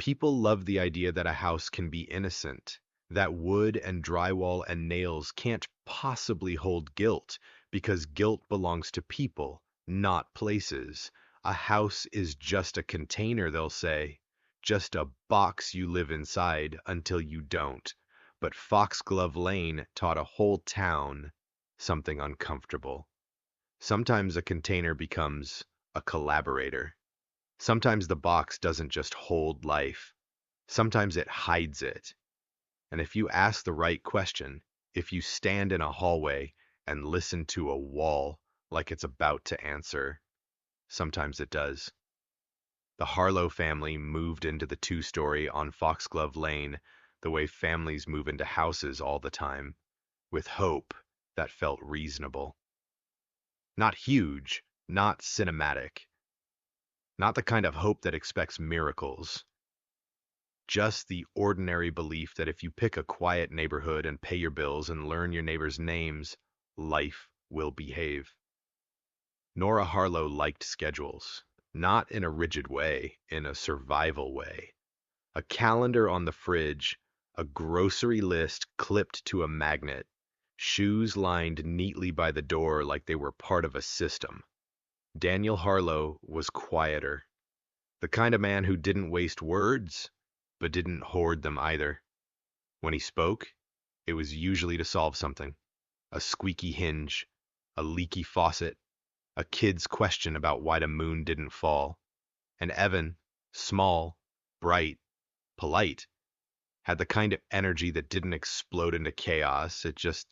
People love the idea that a house can be innocent, that wood and drywall and nails can't possibly hold guilt because guilt belongs to people, not places. A house is just a container, they'll say, just a box you live inside until you don't. But Foxglove Lane taught a whole town something uncomfortable. Sometimes a container becomes a collaborator. Sometimes the box doesn't just hold life. Sometimes it hides it. And if you ask the right question, if you stand in a hallway and listen to a wall like it's about to answer, sometimes it does. The Harlow family moved into the two-story on Foxglove Lane the way families move into houses all the time, with hope that felt reasonable. Not huge, not cinematic, not the kind of hope that expects miracles. Just the ordinary belief that if you pick a quiet neighborhood and pay your bills and learn your neighbors' names, life will behave. Nora Harlow liked schedules, not in a rigid way, in a survival way. A calendar on the fridge, a grocery list clipped to a magnet, shoes lined neatly by the door like they were part of a system. Daniel Harlow was quieter, the kind of man who didn't waste words, but didn't hoard them either. When he spoke, it was usually to solve something: a squeaky hinge, a leaky faucet, a kid's question about why the moon didn't fall. And Evan, small, bright, polite, had the kind of energy that didn't explode into chaos, it just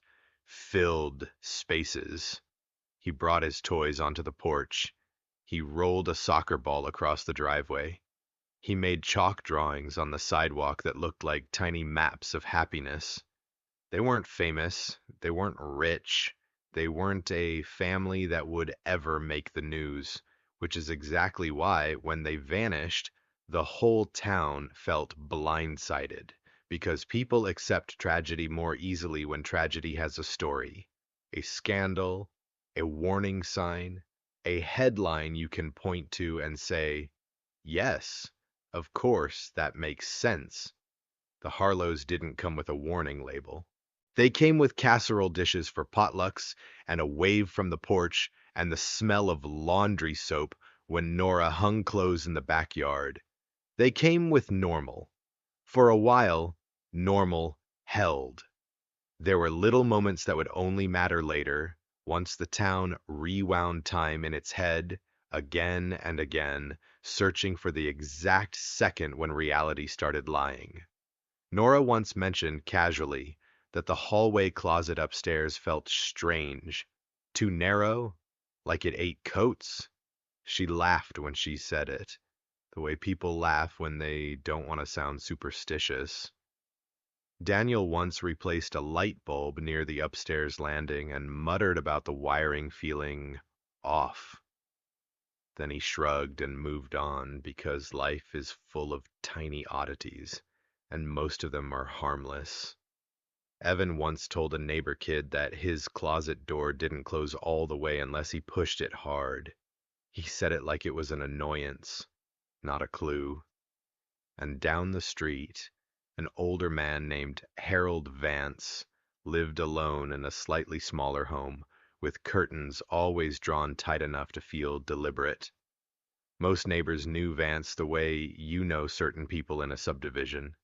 filled spaces. He brought his toys onto the porch. He rolled a soccer ball across the driveway. He made chalk drawings on the sidewalk that looked like tiny maps of happiness. They weren't famous, they weren't rich, they weren't a family that would ever make the news, which is exactly why, when they vanished, the whole town felt blindsided, because people accept tragedy more easily when tragedy has a story, a scandal, a warning sign, a headline you can point to and say, yes, of course, that makes sense. The Harlows didn't come with a warning label. They came with casserole dishes for potlucks and a wave from the porch and the smell of laundry soap when Nora hung clothes in the backyard. They came with normal. For a while, normal held. There were little moments that would only matter later, once the town rewound time in its head, again and again, searching for the exact second when reality started lying. Nora once mentioned casually that the hallway closet upstairs felt strange, too narrow, like it ate coats. She laughed when she said it, the way people laugh when they don't want to sound superstitious. Daniel once replaced a light bulb near the upstairs landing and muttered about the wiring feeling off. Then he shrugged and moved on because life is full of tiny oddities, and most of them are harmless. Evan once told a neighbor kid that his closet door didn't close all the way unless he pushed it hard. He said it like it was an annoyance, not a clue. And down the street, an older man named Harold Vance lived alone in a slightly smaller home, with curtains always drawn tight enough to feel deliberate. Most neighbors knew Vance the way you know certain people in a subdivision.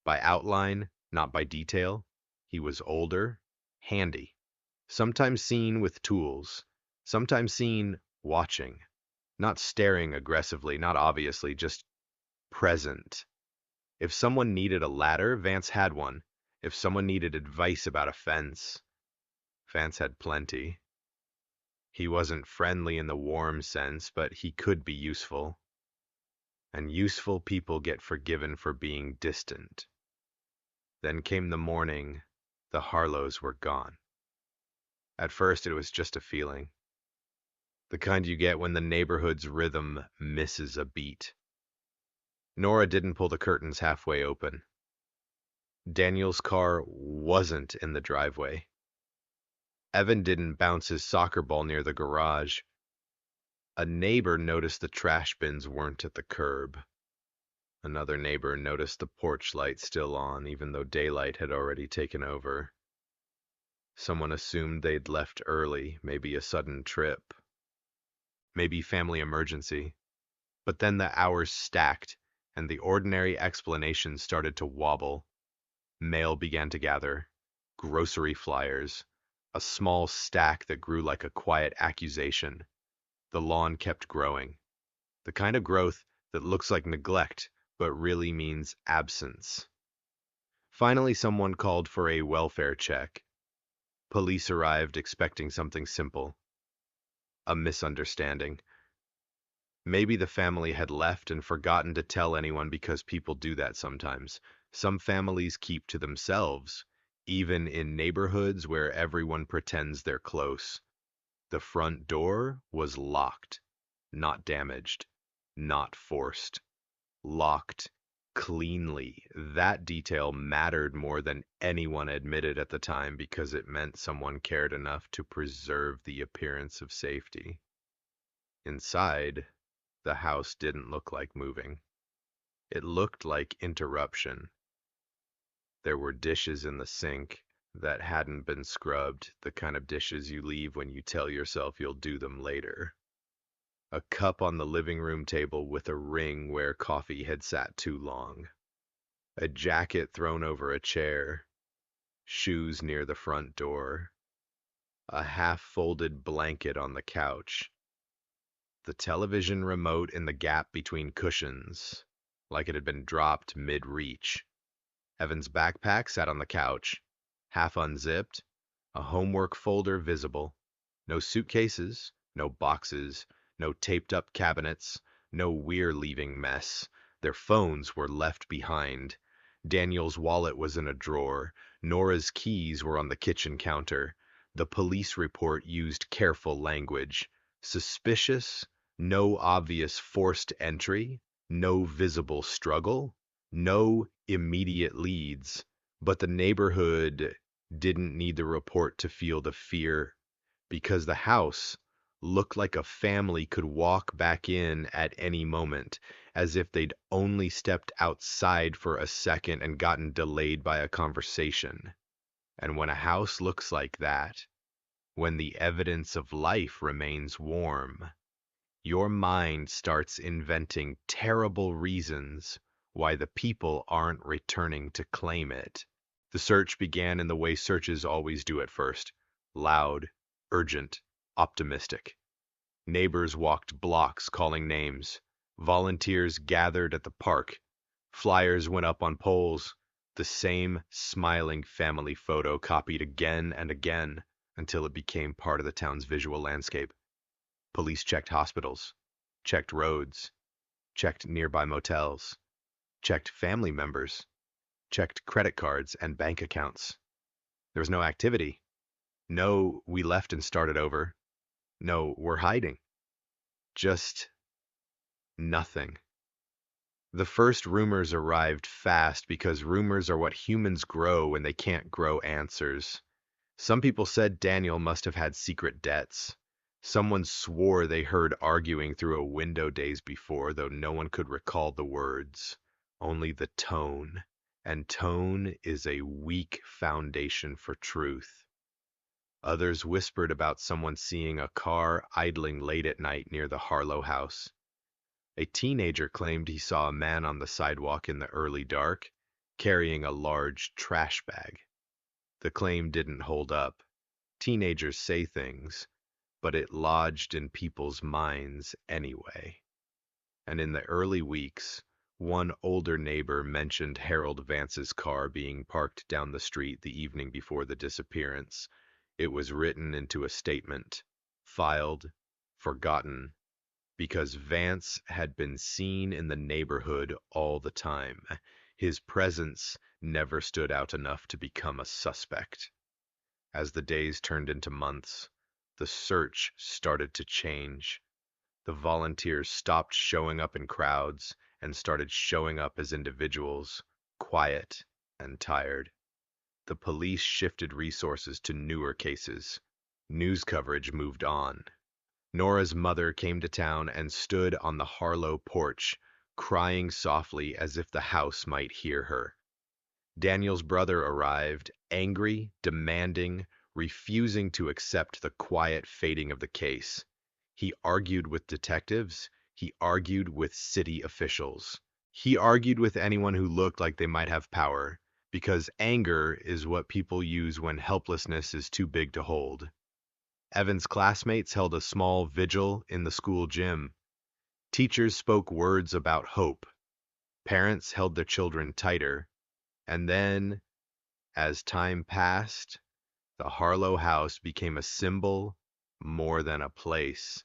By outline, not by detail. He was older, handy, sometimes seen with tools, sometimes seen watching, not staring aggressively, not obviously, just present. If someone needed a ladder, Vance had one. If someone needed advice about a fence, Vance had plenty. He wasn't friendly in the warm sense, but he could be useful. And useful people get forgiven for being distant. Then came the morning. The Harlows were gone. At first, it was just a feeling. The kind you get when the neighborhood's rhythm misses a beat. Nora didn't pull the curtains halfway open. Daniel's car wasn't in the driveway. Evan didn't bounce his soccer ball near the garage. A neighbor noticed the trash bins weren't at the curb. Another neighbor noticed the porch light still on, even though daylight had already taken over. Someone assumed they'd left early, maybe a sudden trip, maybe family emergency. But then the hours stacked, and the ordinary explanations started to wobble. Mail began to gather, grocery flyers, a small stack that grew like a quiet accusation. The lawn kept growing, the kind of growth that looks like neglect but really means absence. Finally, someone called for a welfare check. Police arrived expecting something simple, a misunderstanding. Maybe the family had left and forgotten to tell anyone because people do that sometimes. Some families keep to themselves, even in neighborhoods where everyone pretends they're close. The front door was locked, not damaged, not forced. Locked cleanly. That detail mattered more than anyone admitted at the time because it meant someone cared enough to preserve the appearance of safety. Inside, the house didn't look like moving. It looked like interruption. There were dishes in the sink that hadn't been scrubbed, the kind of dishes you leave when you tell yourself you'll do them later. A cup on the living room table with a ring where coffee had sat too long. A jacket thrown over a chair. Shoes near the front door. A half-folded blanket on the couch. The television remote in the gap between cushions, like it had been dropped mid-reach. Evan's backpack sat on the couch, half unzipped, a homework folder visible. No suitcases, no boxes, no taped-up cabinets, no we're-leaving mess. Their phones were left behind. Daniel's wallet was in a drawer. Nora's keys were on the kitchen counter. The police report used careful language. Suspicious, no obvious forced entry, no visible struggle, no immediate leads. But the neighborhood didn't need the report to feel the fear, because the house looked like a family could walk back in at any moment, as if they'd only stepped outside for a second and gotten delayed by a conversation. And when a house looks like that, when the evidence of life remains warm, your mind starts inventing terrible reasons why the people aren't returning to claim it. The search began in the way searches always do at first: loud, urgent, optimistic. Neighbors walked blocks calling names. Volunteers gathered at the park. Flyers went up on poles. The same smiling family photo copied again and again until it became part of the town's visual landscape. Police checked hospitals, checked roads, checked nearby motels, checked family members, checked credit cards and bank accounts. There was no activity. No, we left and started over. No, we're hiding. Just nothing. The first rumors arrived fast because rumors are what humans grow when they can't grow answers. Some people said Daniel must have had secret debts. Someone swore they heard arguing through a window days before, though no one could recall the words, only the tone. And tone is a weak foundation for truth. Others whispered about someone seeing a car idling late at night near the Harlow house. A teenager claimed he saw a man on the sidewalk in the early dark, carrying a large trash bag. The claim didn't hold up. Teenagers say things, but it lodged in people's minds anyway. And in the early weeks, one older neighbor mentioned Harold Vance's car being parked down the street the evening before the disappearance. It was written into a statement, filed, forgotten, because Vance had been seen in the neighborhood all the time. His presence never stood out enough to become a suspect. As the days turned into months, the search started to change. The volunteers stopped showing up in crowds and started showing up as individuals, quiet and tired. The police shifted resources to newer cases. News coverage moved on. Nora's mother came to town and stood on the Harlow porch, crying softly as if the house might hear her. Daniel's brother arrived, angry, demanding, refusing to accept the quiet fading of the case. He argued with detectives. He argued with city officials. He argued with anyone who looked like they might have power, because anger is what people use when helplessness is too big to hold. Evan's classmates held a small vigil in the school gym. Teachers spoke words about hope. Parents held their children tighter. And then, as time passed, the Harlow house became a symbol more than a place.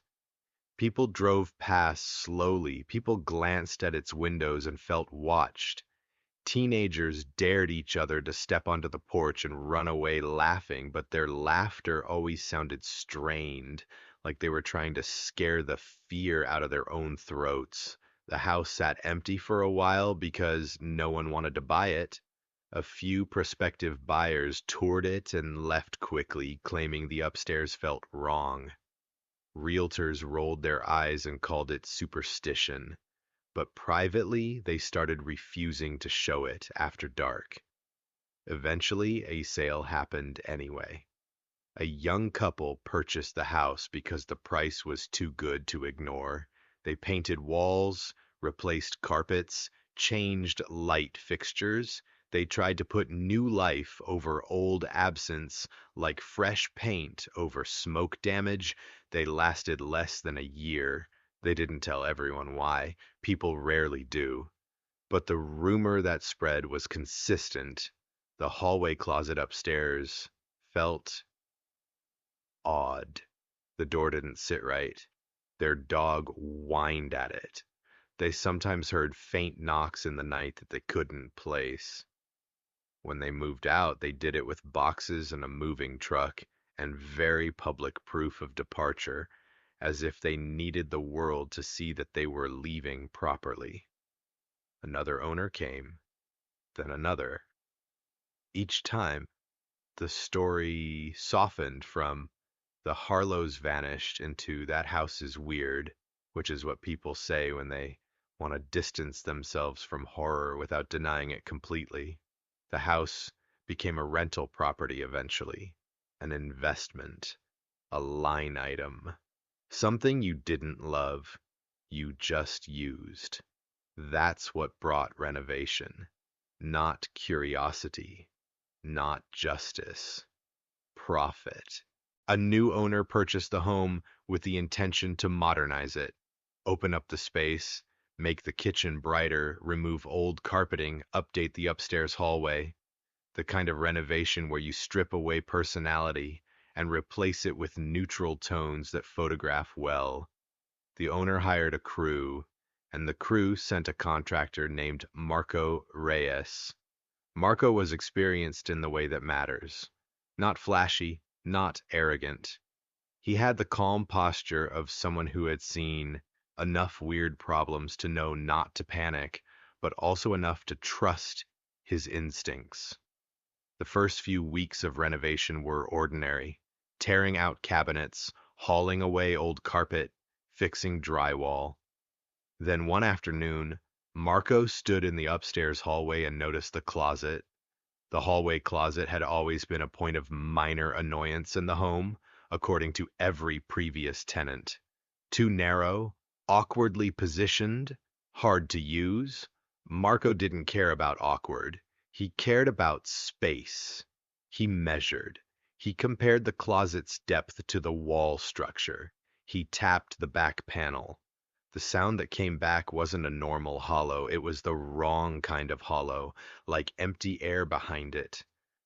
People drove past slowly. People glanced at its windows and felt watched. Teenagers dared each other to step onto the porch and run away laughing, but their laughter always sounded strained, like they were trying to scare the fear out of their own throats. The house sat empty for a while because no one wanted to buy it. A few prospective buyers toured it and left quickly, claiming the upstairs felt wrong. Realtors rolled their eyes and called it superstition, but privately they started refusing to show it after dark. Eventually, a sale happened anyway. A young couple purchased the house because the price was too good to ignore. They painted walls, replaced carpets, changed light fixtures. They tried to put new life over old absence, like fresh paint over smoke damage. They lasted less than a year. They didn't tell everyone why. People rarely do. But the rumor that spread was consistent. The hallway closet upstairs felt odd. The door didn't sit right. Their dog whined at it. They sometimes heard faint knocks in the night that they couldn't place. When they moved out, they did it with boxes and a moving truck and very public proof of departure, as if they needed the world to see that they were leaving properly. Another owner came, then another. Each time, the story softened from the Harlows vanished into that house is weird, which is what people say when they want to distance themselves from horror without denying it completely. The house became a rental property eventually, an investment, a line item, something you didn't love, you just used. That's what brought renovation, not curiosity, not justice, profit. A new owner purchased the home with the intention to modernize it, open up the space, make the kitchen brighter, remove old carpeting, update the upstairs hallway, the kind of renovation where you strip away personality and replace it with neutral tones that photograph well. The owner hired a crew, and the crew sent a contractor named Marco Reyes. Marco was experienced in the way that matters. Not flashy, not arrogant. He had the calm posture of someone who had seen enough weird problems to know not to panic, but also enough to trust his instincts. The first few weeks of renovation were ordinary, tearing out cabinets, hauling away old carpet, fixing drywall. Then one afternoon, Marco stood in the upstairs hallway and noticed the closet. The hallway closet had always been a point of minor annoyance in the home, according to every previous tenant. Too narrow, awkwardly positioned, hard to use. Marco didn't care about awkward. He cared about space. He measured. He compared the closet's depth to the wall structure. He tapped the back panel. The sound that came back wasn't a normal hollow. It was the wrong kind of hollow, like empty air behind it,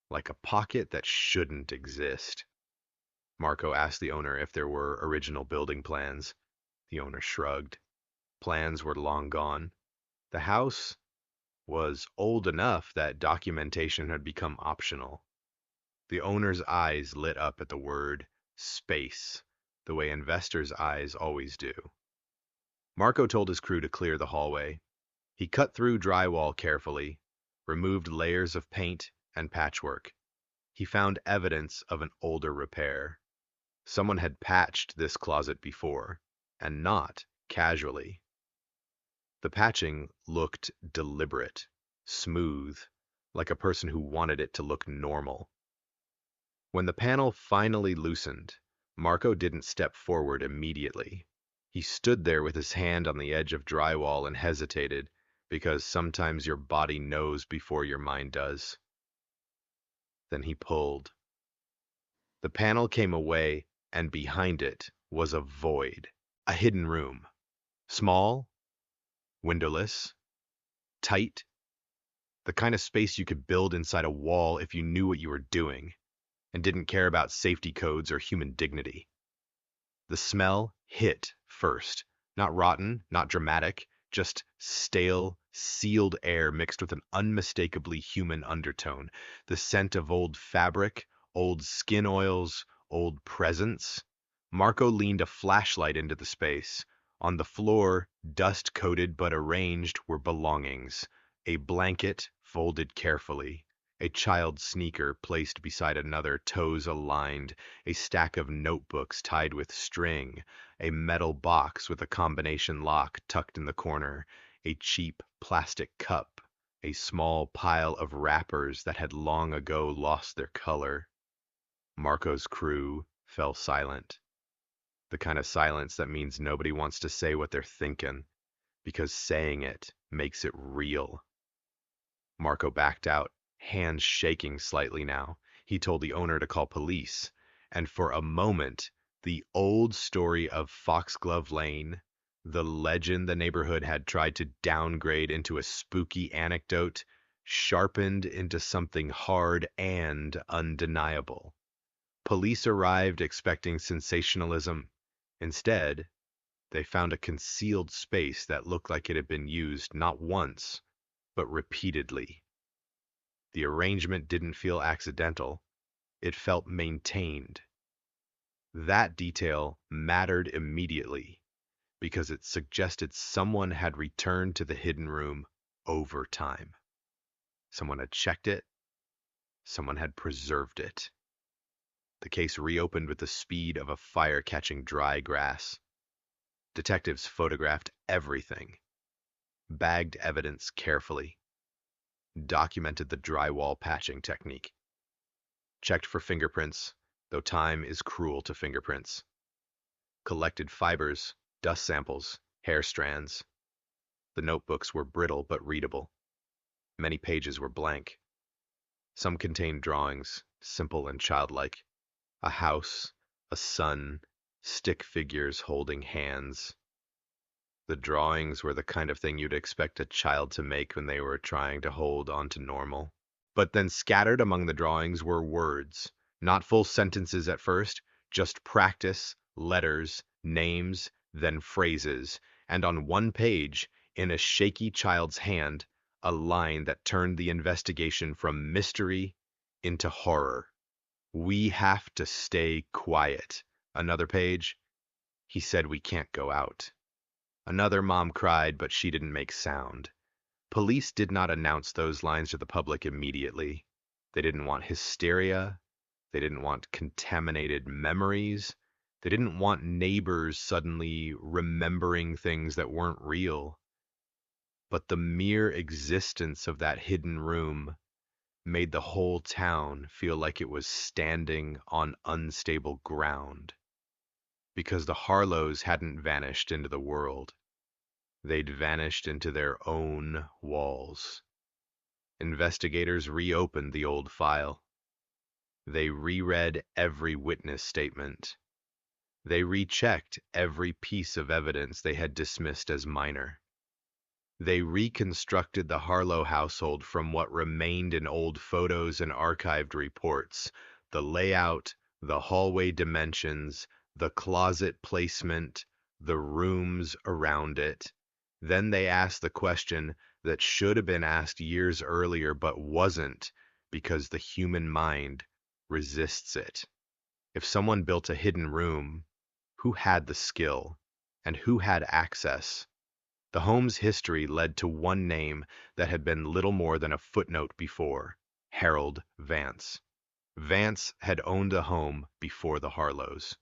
like a pocket that shouldn't exist. Marco asked the owner if there were original building plans. The owner shrugged. Plans were long gone. The house was old enough that documentation had become optional. The owner's eyes lit up at the word space, the way investors' eyes always do. Marco told his crew to clear the hallway. He cut through drywall carefully, removed layers of paint and patchwork. He found evidence of an older repair. Someone had patched this closet before, and not casually. The patching looked deliberate, smooth, like a person who wanted it to look normal. When the panel finally loosened, Marco didn't step forward immediately. He stood there with his hand on the edge of drywall and hesitated, because sometimes your body knows before your mind does. Then he pulled. The panel came away, and behind it was a void, a hidden room. Small, windowless, tight, the kind of space you could build inside a wall if you knew what you were doing and didn't care about safety codes or human dignity. The smell hit first. Not rotten, not dramatic, just stale, sealed air mixed with an unmistakably human undertone. The scent of old fabric, old skin oils, old presents. Marco leaned a flashlight into the space. On the floor, dust-coated but arranged, were belongings. A blanket folded carefully. A child's sneaker placed beside another, toes aligned, a stack of notebooks tied with string, a metal box with a combination lock tucked in the corner, a cheap plastic cup, a small pile of wrappers that had long ago lost their color. Marco's crew fell silent. The kind of silence that means nobody wants to say what they're thinking, because saying it makes it real. Marco backed out, hands shaking slightly now. He told the owner to call police. And for a moment, the old story of Foxglove Lane, the legend the neighborhood had tried to downgrade into a spooky anecdote, sharpened into something hard and undeniable. Police arrived expecting sensationalism. Instead, they found a concealed space that looked like it had been used not once, but repeatedly. The arrangement didn't feel accidental. It felt maintained. That detail mattered immediately because it suggested someone had returned to the hidden room over time. Someone had checked it. Someone had preserved it. The case reopened with the speed of a fire catching dry grass. Detectives photographed everything, bagged evidence carefully, documented the drywall patching technique, checked for fingerprints, though time is cruel to fingerprints, collected fibers, dust samples, hair strands. The notebooks were brittle but readable. Many pages were blank. Some contained drawings, simple and childlike. A house, a sun, stick figures holding hands. The drawings were the kind of thing you'd expect a child to make when they were trying to hold on to normal. But then scattered among the drawings were words, not full sentences at first, just practice, letters, names, then phrases, and on one page, in a shaky child's hand, a line that turned the investigation from mystery into horror. We have to stay quiet. Another page, he said we can't go out. Another mom cried, but she didn't make sound. Police did not announce those lines to the public immediately. They didn't want hysteria. They didn't want contaminated memories. They didn't want neighbors suddenly remembering things that weren't real. But the mere existence of that hidden room made the whole town feel like it was standing on unstable ground. Because the Harlows hadn't vanished into the world. They'd vanished into their own walls. Investigators reopened the old file. They reread every witness statement. They rechecked every piece of evidence they had dismissed as minor. They reconstructed the Harlow household from what remained in old photos and archived reports, the layout, the hallway dimensions, the closet placement, the rooms around it. Then they asked the question that should have been asked years earlier but wasn't because the human mind resists it. If someone built a hidden room, who had the skill and who had access? The home's history led to one name that had been little more than a footnote before, Harold Vance. Vance had owned the home before the Harlows.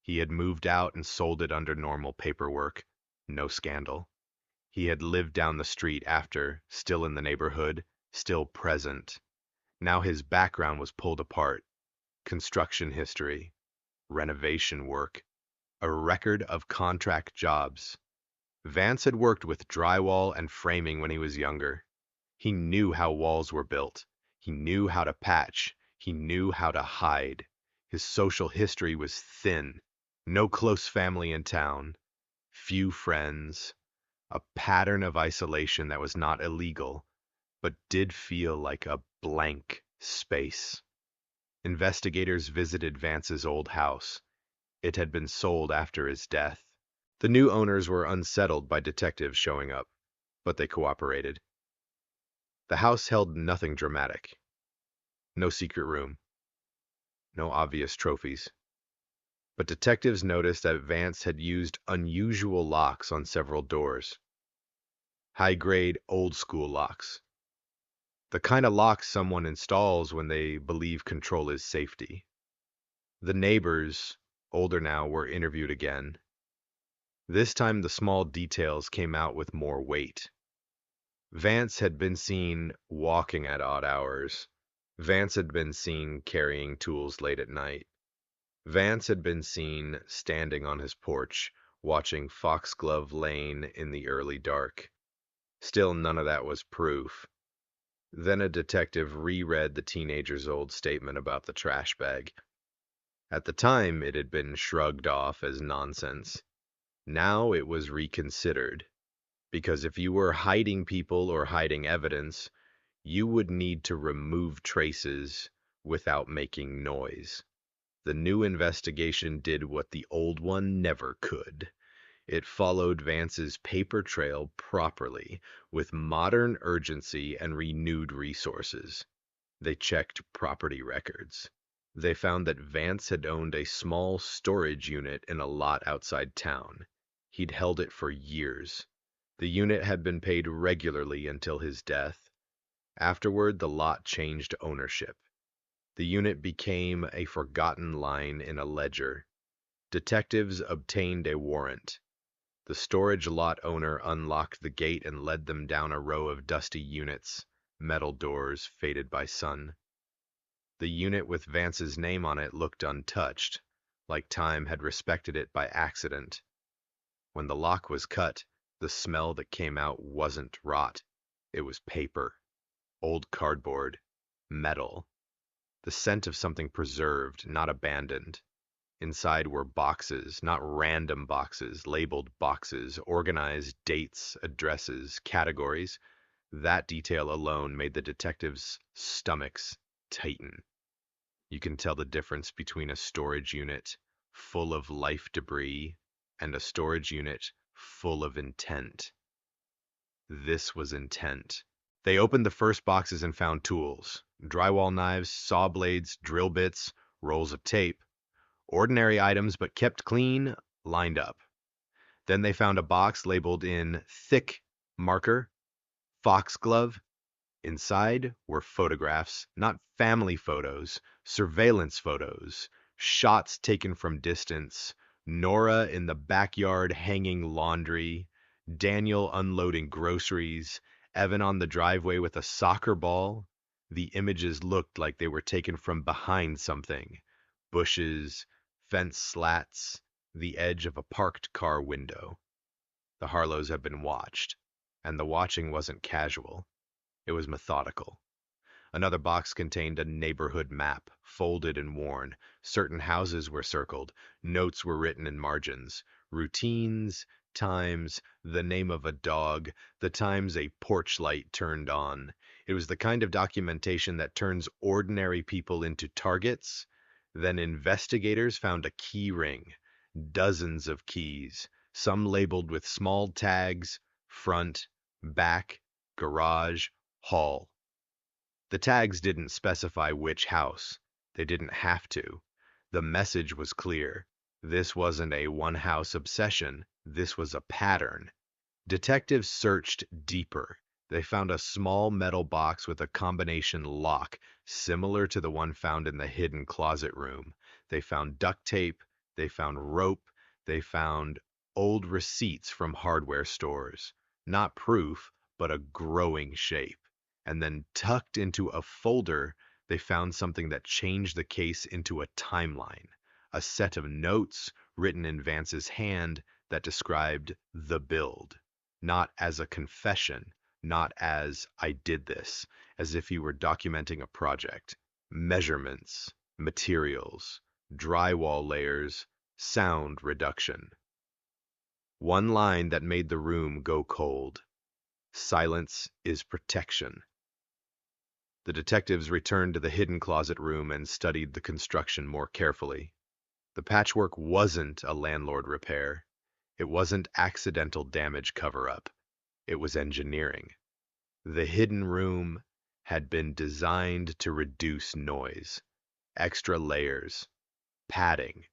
He had moved out and sold it under normal paperwork. No scandal. He had lived down the street after, still in the neighborhood, still present. Now his background was pulled apart. Construction history, renovation work, a record of contract jobs. Vance had worked with drywall and framing when he was younger. He knew how walls were built. He knew how to patch. He knew how to hide. His social history was thin. No close family in town. Few friends. A pattern of isolation that was not illegal, but did feel like a blank space. Investigators visited Vance's old house. It had been sold after his death. The new owners were unsettled by detectives showing up, but they cooperated. The house held nothing dramatic. No secret room. No obvious trophies. But detectives noticed that Vance had used unusual locks on several doors. High-grade, old-school locks. The kind of locks someone installs when they believe control is safety. The neighbors, older now, were interviewed again. This time the small details came out with more weight. Vance had been seen walking at odd hours. Vance had been seen carrying tools late at night. Vance had been seen standing on his porch, watching Foxglove Lane in the early dark. Still, none of that was proof. Then a detective reread the teenager's old statement about the trash bag. At the time, it had been shrugged off as nonsense. Now it was reconsidered, because if you were hiding people or hiding evidence, you would need to remove traces without making noise. The new investigation did what the old one never could. It followed Vance's paper trail properly, with modern urgency and renewed resources. They checked property records. They found that Vance had owned a small storage unit in a lot outside town. He'd held it for years. The unit had been paid regularly until his death. Afterward, the lot changed ownership. The unit became a forgotten line in a ledger. Detectives obtained a warrant. The storage lot owner unlocked the gate and led them down a row of dusty units, metal doors faded by sun. The unit with Vance's name on it looked untouched, like time had respected it by accident. When the lock was cut, the smell that came out wasn't rot. It was paper, old cardboard, metal. The scent of something preserved, not abandoned. Inside were boxes, not random boxes, labeled boxes, organized dates, addresses, categories. That detail alone made the detectives' stomachs tighten. You can tell the difference between a storage unit full of life debris and a storage unit full of intent. This was intent. They opened the first boxes and found tools, drywall knives, saw blades, drill bits, rolls of tape. Ordinary items, but kept clean, lined up. Then they found a box labeled in thick marker, Foxglove. Inside were photographs, not family photos, surveillance photos, shots taken from distance, Nora in the backyard hanging laundry, Daniel unloading groceries, Evan on the driveway with a soccer ball. The images looked like they were taken from behind something, bushes, fence slats, the edge of a parked car window. The Harlows had been watched, and the watching wasn't casual. It was methodical. Another box contained a neighborhood map, folded and worn. Certain houses were circled. Notes were written in margins. Routines, times, the name of a dog, the times a porch light turned on. It was the kind of documentation that turns ordinary people into targets. Then investigators found a key ring, dozens of keys, some labeled with small tags, front, back, garage, hall. The tags didn't specify which house. They didn't have to. The message was clear. This wasn't a one-house obsession. This was a pattern. Detectives searched deeper. They found a small metal box with a combination lock, similar to the one found in the hidden closet room. They found duct tape. They found rope. They found old receipts from hardware stores. Not proof, but a growing shape. And then tucked into a folder, they found something that changed the case into a timeline, a set of notes written in Vance's hand that described the build, not as a confession, not as "I did this," as if he were documenting a project. Measurements, materials, drywall layers, sound reduction. One line that made the room go cold. Silence is protection. The detectives returned to the hidden closet room and studied the construction more carefully. The patchwork wasn't a landlord repair. It wasn't accidental damage cover-up. It was engineering. The hidden room had been designed to reduce noise. Extra layers, padding,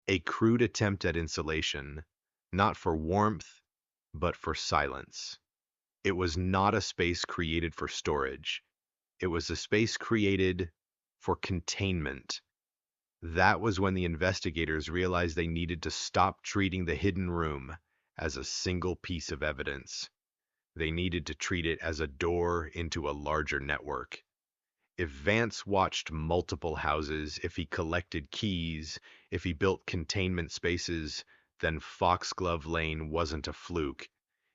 a crude attempt at insulation, not for warmth, but for silence. It was not a space created for storage. It was a space created for containment. That was when the investigators realized they needed to stop treating the hidden room as a single piece of evidence. They needed to treat it as a door into a larger network. If Vance watched multiple houses, if he collected keys, if he built containment spaces, then Foxglove Lane wasn't a fluke.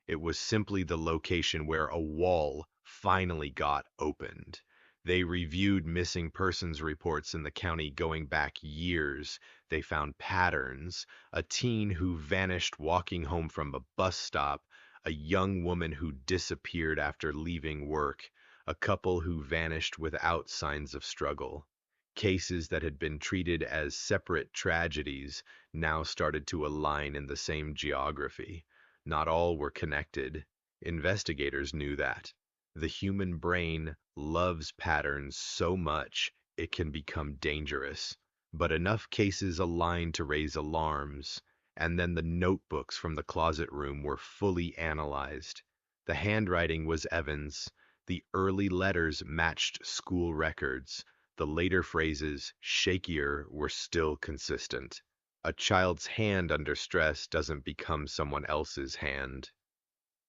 It was simply the location where a wall finally got opened. They reviewed missing persons reports in the county going back years. They found patterns: a teen who vanished walking home from a bus stop, a young woman who disappeared after leaving work, a couple who vanished without signs of struggle. Cases that had been treated as separate tragedies now started to align in the same geography. Not all were connected. Investigators knew that. The human brain loves patterns so much it can become dangerous. But enough cases aligned to raise alarms, and then the notebooks from the closet room were fully analyzed. The handwriting was Evans'. The early letters matched school records. The later phrases, shakier, were still consistent. A child's hand under stress doesn't become someone else's hand.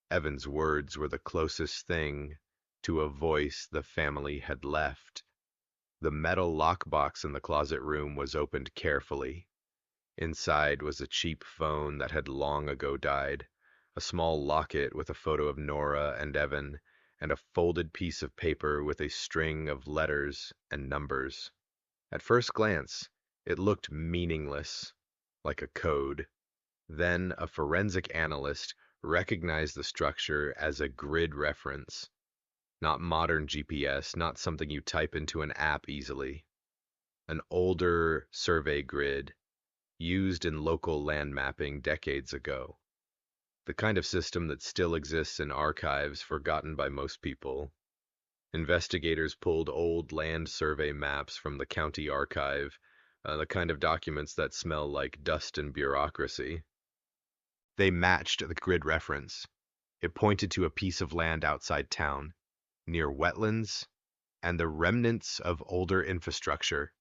Evan's words were the closest thing to a voice the family had left. The metal lockbox in the closet room was opened carefully. Inside was a cheap phone that had long ago died, a small locket with a photo of Nora and Evan, and a folded piece of paper with a string of letters and numbers. At first glance, it looked meaningless, like a code. Then a forensic analyst recognized the structure as a grid reference. Not modern GPS, not something you type into an app easily. An older survey grid used in local land mapping decades ago. The kind of system that still exists in archives forgotten by most people. Investigators pulled old land survey maps from the county archive, the kind of documents that smell like dust and bureaucracy. They matched the grid reference. It pointed to a piece of land outside town, near wetlands and the remnants of older infrastructure,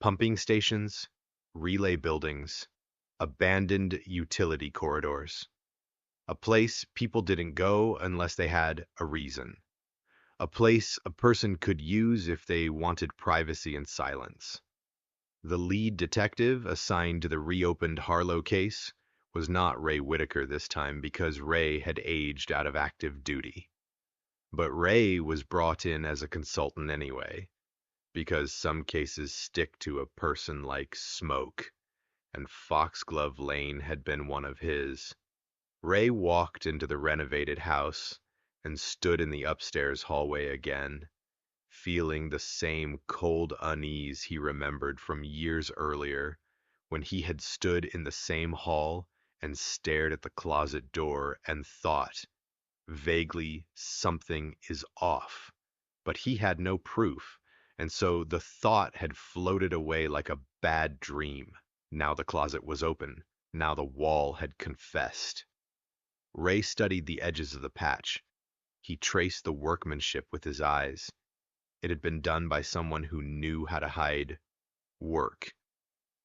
pumping stations, relay buildings, abandoned utility corridors. A place people didn't go unless they had a reason. A place a person could use if they wanted privacy and silence. The lead detective assigned to the reopened Harlow case was not Ray Whitaker this time because Ray had aged out of active duty. But Ray was brought in as a consultant anyway, because some cases stick to a person like smoke, and Foxglove Lane had been one of his. Ray walked into the renovated house and stood in the upstairs hallway again, feeling the same cold unease he remembered from years earlier when he had stood in the same hall and stared at the closet door and thought, vaguely, something is off. But he had no proof, and so the thought had floated away like a bad dream. Now the closet was open. Now the wall had confessed. Ray studied the edges of the patch. He traced the workmanship with his eyes. It had been done by someone who knew how to hide work.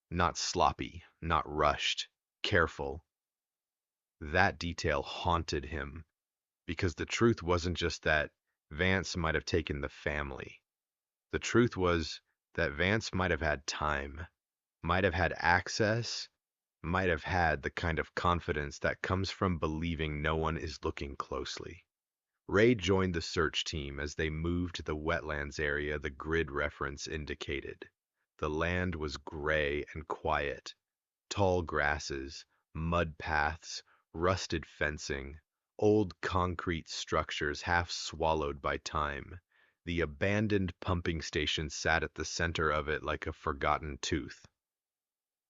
Not sloppy, not rushed, careful. That detail haunted him because the truth wasn't just that Vance might have taken the family. The truth was that Vance might have had time, might have had access, might have had the kind of confidence that comes from believing no one is looking closely. Ray joined the search team as they moved to the wetlands area the grid reference indicated. The land was gray and quiet. Tall grasses, mud paths, rusted fencing, old concrete structures half swallowed by time. The abandoned pumping station sat at the center of it like a forgotten tooth.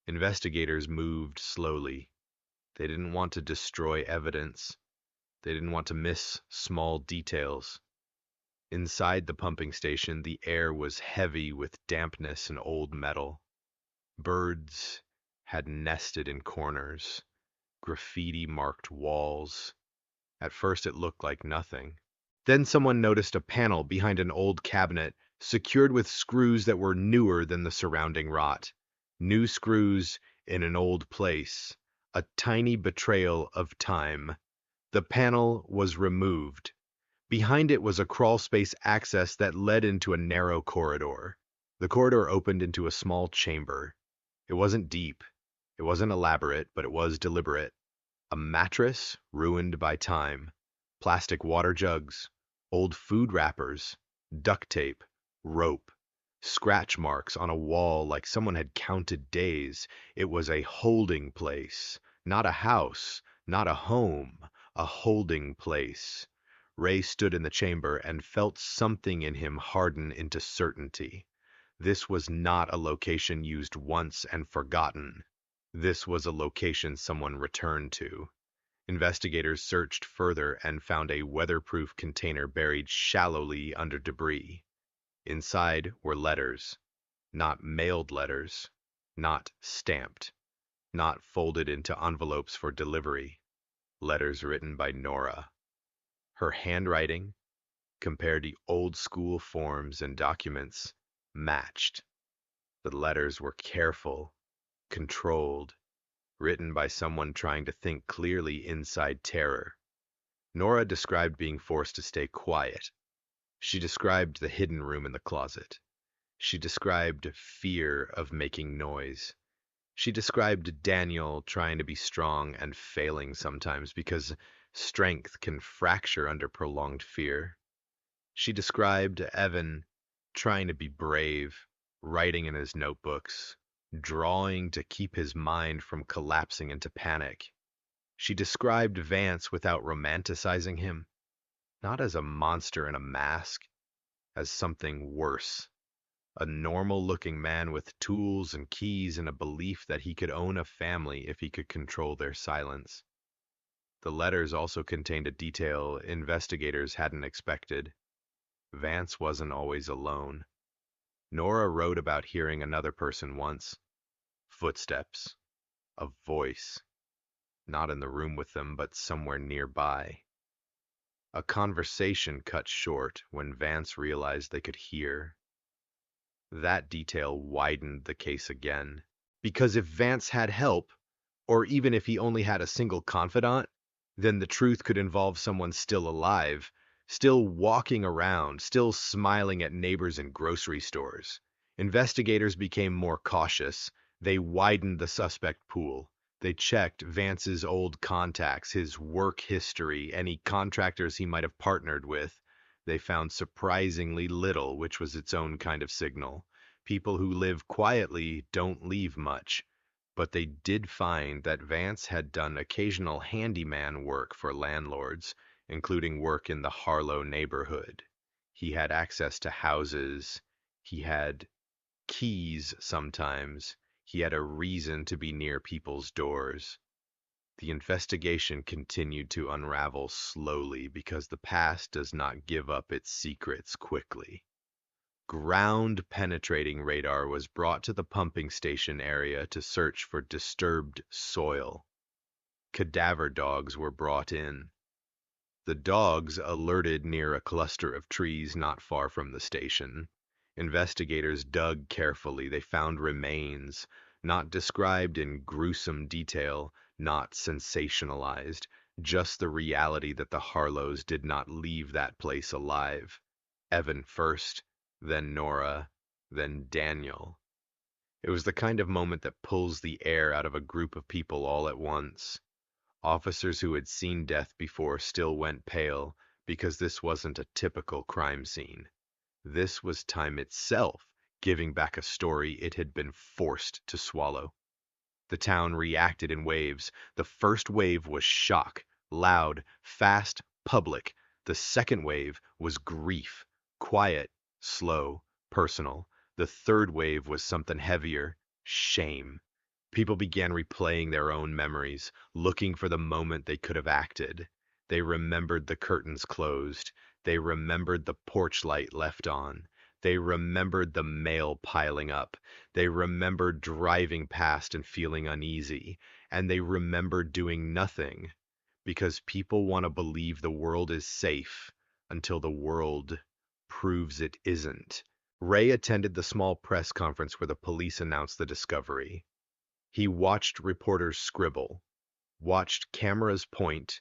Investigators moved slowly. They didn't want to destroy evidence. They didn't want to miss small details. Inside the pumping station, the air was heavy with dampness and old metal. Birds had nested in corners, graffiti marked walls. At first, it looked like nothing. Then someone noticed a panel behind an old cabinet, secured with screws that were newer than the surrounding rot. New screws in an old place. A tiny betrayal of time. The panel was removed. Behind it was a crawlspace access that led into a narrow corridor. The corridor opened into a small chamber. It wasn't deep, it wasn't elaborate, but it was deliberate. A mattress ruined by time, plastic water jugs, old food wrappers, duct tape, rope, scratch marks on a wall like someone had counted days. It was a holding place, not a house, not a home, a holding place. Ray stood in the chamber and felt something in him harden into certainty. This was not a location used once and forgotten. This was a location someone returned to. Investigators searched further and found a weatherproof container buried shallowly under debris. Inside were letters, not mailed letters, not stamped, not folded into envelopes for delivery. Letters written by Nora. Her handwriting, compared to old school forms and documents, matched. The letters were careful, controlled, written by someone trying to think clearly inside terror. Nora described being forced to stay quiet. She described the hidden room in the closet. She described fear of making noise. She described Daniel trying to be strong and failing sometimes because strength can fracture under prolonged fear. She described Evan trying to be brave, writing in his notebooks, drawing to keep his mind from collapsing into panic. She described Vance without romanticizing him, not as a monster in a mask, as something worse. A normal-looking man with tools and keys and a belief that he could own a family if he could control their silence. The letters also contained a detail investigators hadn't expected. Vance wasn't always alone. Nora wrote about hearing another person once. Footsteps. A voice. Not in the room with them, but somewhere nearby. A conversation cut short when Vance realized they could hear. That detail widened the case again. Because if Vance had help, or even if he only had a single confidant, then the truth could involve someone still alive, still walking around, still smiling at neighbors in grocery stores. Investigators became more cautious. They widened the suspect pool. They checked Vance's old contacts, his work history, any contractors he might have partnered with. They found surprisingly little, which was its own kind of signal. People who live quietly don't leave much. But they did find that Vance had done occasional handyman work for landlords, including work in the Harlow neighborhood. He had access to houses. He had keys sometimes. He had a reason to be near people's doors. The investigation continued to unravel slowly because the past does not give up its secrets quickly. Ground-penetrating radar was brought to the pumping station area to search for disturbed soil. Cadaver dogs were brought in. The dogs alerted near a cluster of trees not far from the station. Investigators dug carefully. They found remains, not described in gruesome detail, not sensationalized, just the reality that the Harlows did not leave that place alive. Evan first, then Nora, then Daniel. It was the kind of moment that pulls the air out of a group of people all at once. Officers who had seen death before still went pale because this wasn't a typical crime scene. This was time itself giving back a story it had been forced to swallow. The town reacted in waves. The first wave was shock, loud, fast, public. The second wave was grief, quiet, slow, personal. The third wave was something heavier, shame. People began replaying their own memories, looking for the moment they could have acted. They remembered the curtains closed. They remembered the porch light left on. They remembered the mail piling up. They remembered driving past and feeling uneasy. And they remembered doing nothing because people want to believe the world is safe until the world proves it isn't. Ray attended the small press conference where the police announced the discovery. He watched reporters scribble, watched cameras point,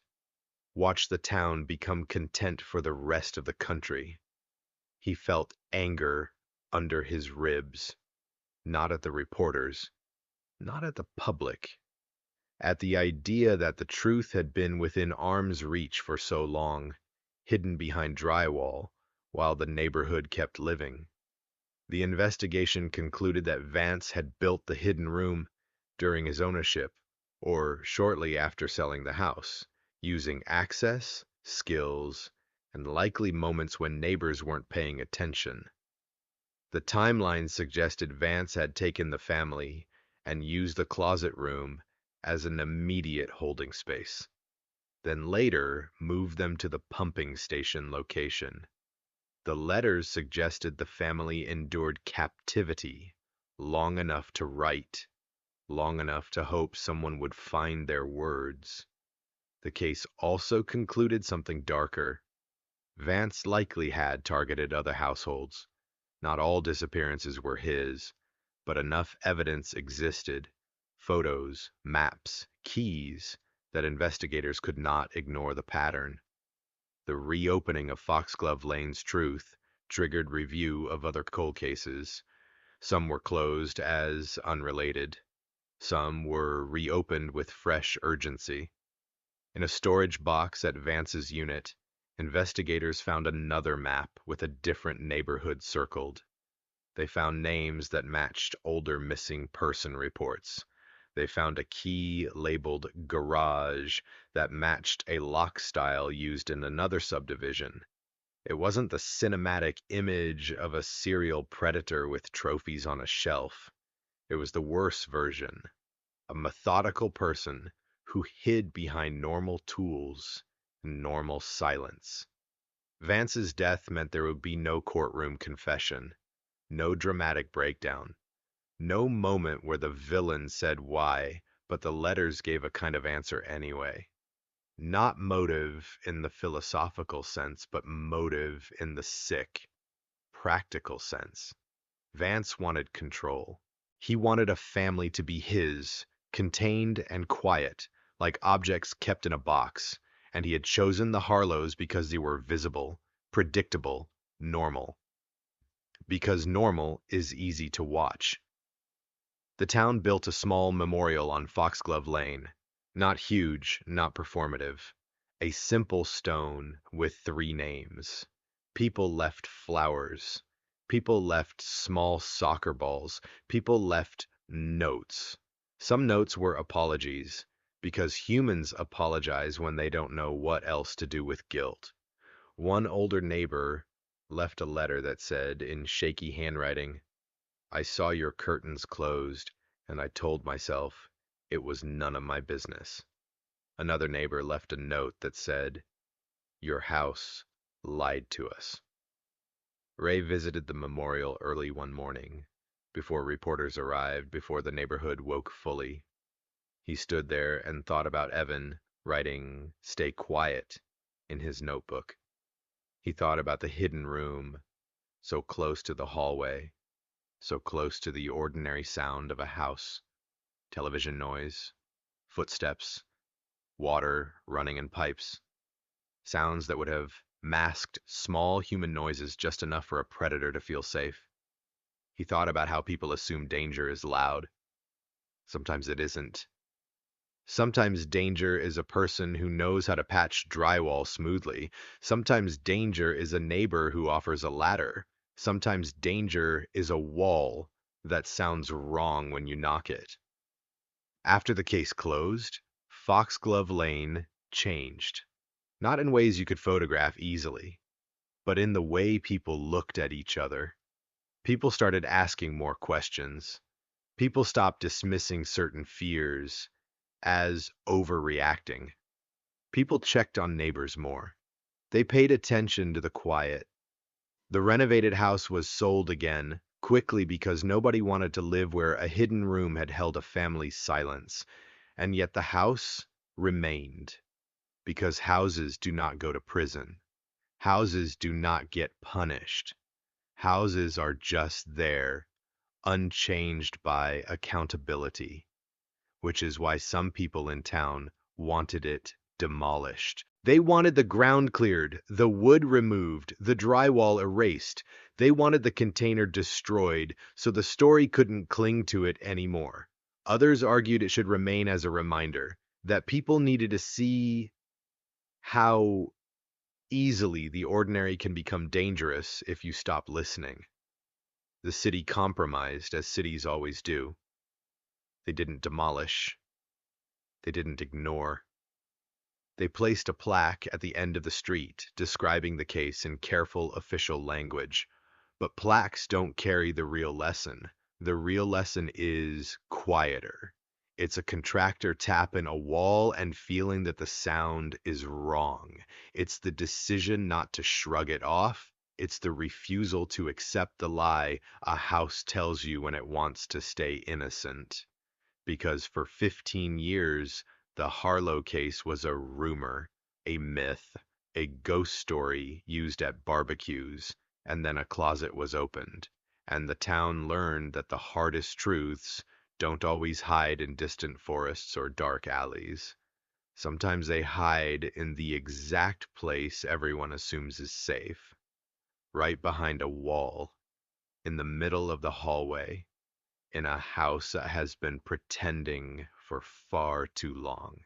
watched the town become content for the rest of the country. He felt anger under his ribs, not at the reporters, not at the public, at the idea that the truth had been within arm's reach for so long, hidden behind drywall, while the neighborhood kept living. The investigation concluded that Vance had built the hidden room during his ownership, or shortly after selling the house, using access, skills, and likely moments when neighbors weren't paying attention. The timeline suggested Vance had taken the family and used the closet room as an immediate holding space, then later moved them to the pumping station location. The letters suggested the family endured captivity long enough to write, long enough to hope someone would find their words. The case also concluded something darker. Vance likely had targeted other households. Not all disappearances were his, but enough evidence existed, photos, maps, keys, that investigators could not ignore the pattern. The reopening of Foxglove Lane's Truth triggered review of other cold cases. Some were closed as unrelated. Some were reopened with fresh urgency. In a storage box at Vance's unit, investigators found another map with a different neighborhood circled. They found names that matched older missing person reports. They found a key labeled garage that matched a lock style used in another subdivision. It wasn't the cinematic image of a serial predator with trophies on a shelf. It was the worse version, a methodical person who hid behind normal tools and normal silence. Vance's death meant there would be no courtroom confession, no dramatic breakdown, no moment where the villain said why, but the letters gave a kind of answer anyway. Not motive in the philosophical sense, but motive in the sick, practical sense. Vance wanted control. He wanted a family to be his, contained and quiet, like objects kept in a box, and he had chosen the Harlows because they were visible, predictable, normal. Because normal is easy to watch. The town built a small memorial on Foxglove Lane. Not huge, not performative. A simple stone with 3 names. People left flowers. People left small soccer balls. People left notes. Some notes were apologies, because humans apologize when they don't know what else to do with guilt. One older neighbor left a letter that said, in shaky handwriting, "I saw your curtains closed, and I told myself it was none of my business." Another neighbor left a note that said, "Your house lied to us." Ray visited the memorial early one morning, before reporters arrived, before the neighborhood woke fully. He stood there and thought about Evan writing "Stay quiet" in his notebook. He thought about the hidden room, so close to the hallway, so close to the ordinary sound of a house, television noise, footsteps, water running in pipes, sounds that would have masked small human noises just enough for a predator to feel safe. He thought about how people assume danger is loud. Sometimes it isn't. Sometimes danger is a person who knows how to patch drywall smoothly. Sometimes danger is a neighbor who offers a ladder. Sometimes danger is a wall that sounds wrong when you knock it. After the case closed, Foxglove Lane changed. Not in ways you could photograph easily, but in the way people looked at each other. People started asking more questions. People stopped dismissing certain fears as overreacting. People checked on neighbors more. They paid attention to the quiet. The renovated house was sold again, quickly because nobody wanted to live where a hidden room had held a family's silence. And yet the house remained, because houses do not go to prison. Houses do not get punished. Houses are just there, unchanged by accountability, which is why some people in town wanted it demolished. They wanted the ground cleared, the wood removed, the drywall erased. They wanted the container destroyed so the story couldn't cling to it anymore. Others argued it should remain as a reminder that people needed to see how easily the ordinary can become dangerous if you stop listening. The city compromised, as cities always do. They didn't demolish. They didn't ignore. They placed a plaque at the end of the street describing the case in careful official language. But plaques don't carry the real lesson. The real lesson is quieter. It's a contractor tapping a wall and feeling that the sound is wrong. It's the decision not to shrug it off. It's the refusal to accept the lie a house tells you when it wants to stay innocent. Because for 15 years, the Harlow case was a rumor, a myth, a ghost story used at barbecues, and then a closet was opened, and the town learned that the hardest truths don't always hide in distant forests or dark alleys. Sometimes they hide in the exact place everyone assumes is safe, right behind a wall, in the middle of the hallway, in a house that has been pretending for far too long.